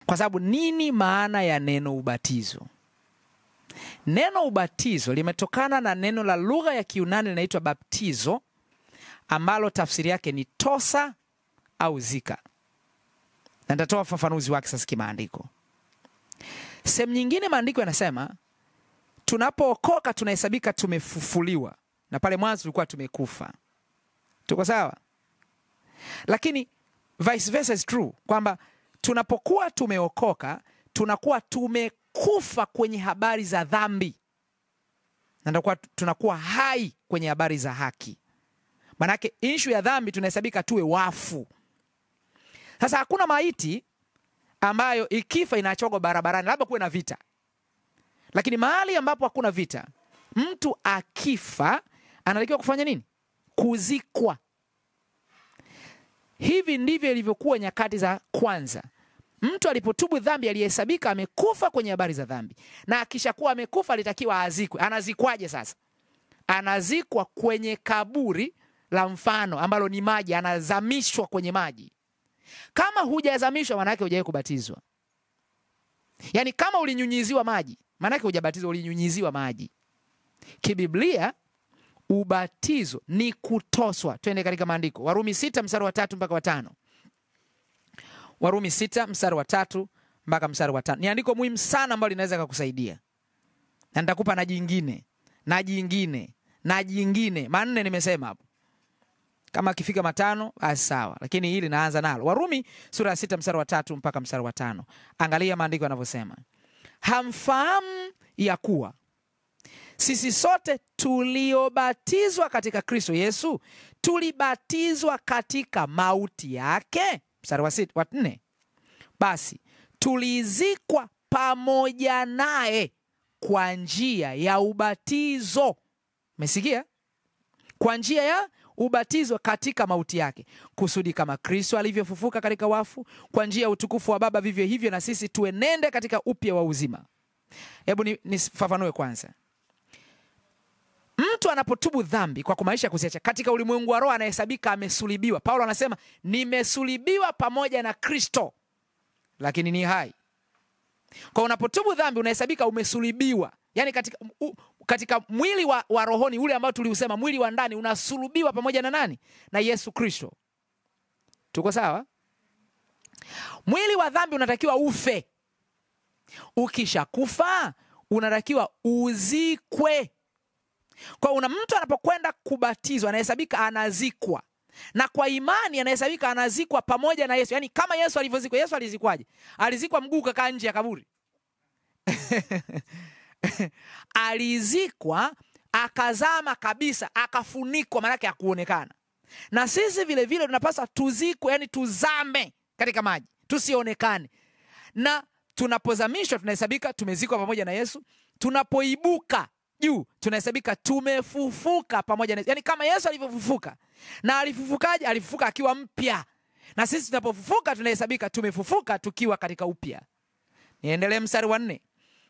Kwa sababu nini maana ya neno ubatizo? Neno ubatizo limetokana na neno la lugha ya Kiyunani linaloitwa baptizo, ambalo tafsiri yake ni tosa au zika. Na nitatoa ufafanuzi wake sasa kimaandiko. Sehemu nyingine maandiko yanasema tunapookoka tunahesabika tumefufuliwa, na pale mwanzo tulikuwa tumekufa. Tuko sawa? Lakini vice versa is true, kwamba tunapokuwa tumeokoka tunakuwa tumekufa kwenye habari za dhambi, na tunakuwa hai kwenye habari za haki. Manake issue ya dhambi tunahesabika tuwe wafu. Sasa hakuna maiti ambayo ikifa inaachogwa barabarani, labda kuwe na vita. Lakini mahali ambapo hakuna vita, mtu akifa anatakiwa kufanya nini? Kuzikwa. Hivi ndivyo ilivyokuwa nyakati za kwanza. Mtu alipotubu dhambi alihesabika amekufa kwenye habari za dhambi. Na akishakuwa amekufa alitakiwa azikwe. Anazikwaje sasa? Anazikwa kwenye kaburi la mfano ambalo ni maji, anazamishwa kwenye maji. Kama hujazamishwa maana yake hujawahi kubatizwa. Yaani kama ulinyunyiziwa maji, maana yake hujabatizwa, ulinyunyiziwa maji. Kibiblia ubatizo ni kutoswa. Twende katika maandiko. Warumi 6 mstari wa 3 mpaka wa 5. Warumi 6 mstari wa 3 mpaka mstari wa 5. Ni andiko muhimu sana ambalo linaweza kukusaidia. Na nitakupa na jingine, na jingine, na jingine. Manne nimesema hapo. Kama akifika matano, basi sawa. Lakini hili naanza nalo. Warumi sura ya 6 mstari wa 3 mpaka mstari wa 5. Angalia maandiko yanavyosema. Hamfahamu ya kuwa sisi sote tuliobatizwa katika Kristo Yesu tulibatizwa katika mauti yake? Mstari wa 4. Basi tulizikwa pamoja naye kwa njia ya ubatizo. Umesikia? Kwa njia ya ubatizo katika mauti yake, kusudi kama Kristo alivyofufuka katika wafu kwa njia ya utukufu wa Baba, vivyo hivyo na sisi tuenende katika upya wa uzima. Hebu nifafanue kwanza. Mtu anapotubu dhambi kwa kumaisha kuziacha, katika ulimwengu wa roho anahesabika amesulibiwa. Paulo anasema nimesulibiwa pamoja na Kristo, lakini ni hai. Kwa unapotubu dhambi unahesabika umesulibiwa. Yaani katika mwili wa rohoni ule ambao tuliusema, mwili wa ndani unasulubiwa pamoja na nani? Na Yesu Kristo. Tuko sawa? Mwili wa dhambi unatakiwa ufe. Ukishakufa unatakiwa uzikwe. Kwa mtu anapokwenda kubatizwa anahesabika anazikwa. Na kwa imani anahesabika anazikwa pamoja na Yesu. Yaani kama Yesu alivyozikwa. Yesu alizikwaje? Alizikwa mguu kakaa nje ya kaburi. Alizikwa akazama kabisa, akafunikwa, maana yake hakuonekana. Na sisi vile vile tunapaswa tuzikwe, yani tuzame katika maji, tusionekane. Na tunapozamishwa tunahesabika tumezikwa pamoja na Yesu. Tunapoibuka juu tunahesabika tumefufuka pamoja na Yesu. Yaani kama Yesu alivyofufuka. Na alifufukaje? Alifufuka akiwa mpya. Na sisi tunapofufuka tunahesabika tumefufuka tukiwa katika upya. Niendelee mstari wa 4.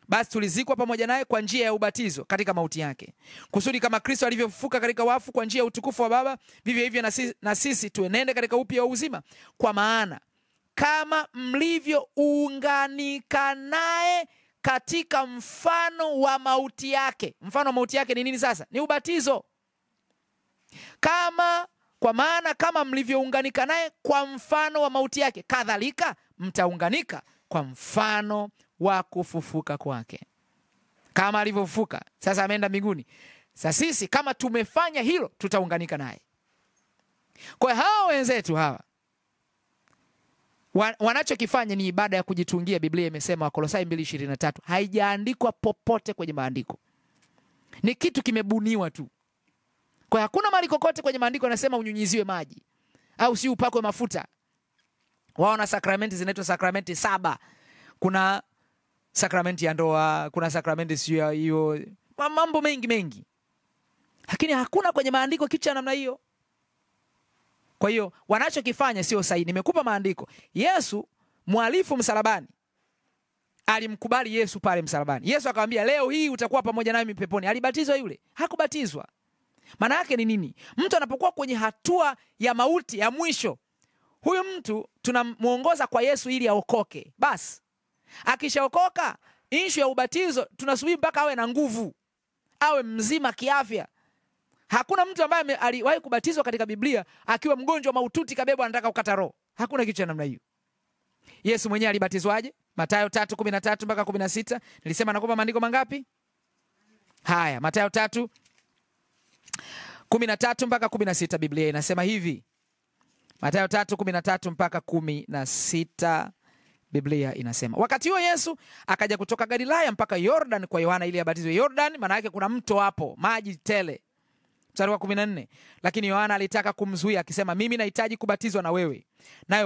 Basi tulizikwa pamoja naye kwa njia ya ubatizo katika mauti yake, kusudi kama Kristo alivyofufuka katika wafu kwa njia ya utukufu wa Baba, vivyo hivyo na sisi tuenende katika upya wa uzima. Kwa maana kama mlivyounganika naye katika mfano wa mauti yake. Mfano wa mauti yake ni nini sasa? Ni ubatizo. Kwa maana kama mlivyounganika naye kwa mfano wa mauti yake, kadhalika mtaunganika kwa mfano wa kufufuka kwake. Kama alivyofufuka, sasa ameenda mbinguni. Sasa sisi kama tumefanya hilo, tutaunganika naye. Kwa hao wenzetu hawa wanachokifanya ni ibada ya kujitungia. Biblia imesema Wakolosai 2:23. Haijaandikwa popote kwenye maandiko. Ni kitu kimebuniwa tu. Kwa hakuna mahali kokote kwenye maandiko yanasema unyunyiziwe maji au si upakwe mafuta. Wao na sakramenti zinaitwa sakramenti 7. Kuna sakramenti ya ndoa, kuna sakramenti sio hiyo, mambo mengi. Lakini hakuna kwenye maandiko kitu cha namna hiyo. Kwa hiyo wanachokifanya sio sahihi. Nimekupa maandiko. Yesu mwalifu msalabani alimkubali Yesu pale msalabani. Yesu akamwambia leo hii utakuwa pamoja nami peponi. Alibatizwa yule? Hakubatizwa. Maana yake ni nini? Mtu anapokuwa kwenye hatua ya mauti ya mwisho, huyu mtu tunamuongoza kwa Yesu ili aokoke. Basi Akishaokoka, issue ya ubatizo tunasubiri mpaka awe na nguvu, awe mzima kiafya. Hakuna mtu ambaye aliwahi kubatizwa katika Biblia akiwa mgonjwa mahututi kabebwa anataka kukata roho. Hakuna kitu cha namna hiyo. Yesu mwenyewe alibatizwaje? Mathayo 3:13 mpaka 16. Nilisema nakupa maandiko mangapi? Haya, Mathayo 3:13 mpaka 16, Biblia inasema hivi. Mathayo 3:13 mpaka 16, Biblia inasema, wakati huo Yesu akaja kutoka Galilaya mpaka Yordan kwa Yohana ili abatizwe. Yordan maana yake kuna mto hapo, maji tele. Mstari wa 14, lakini Yohana alitaka kumzuia akisema, mimi nahitaji kubatizwa na wewe, naye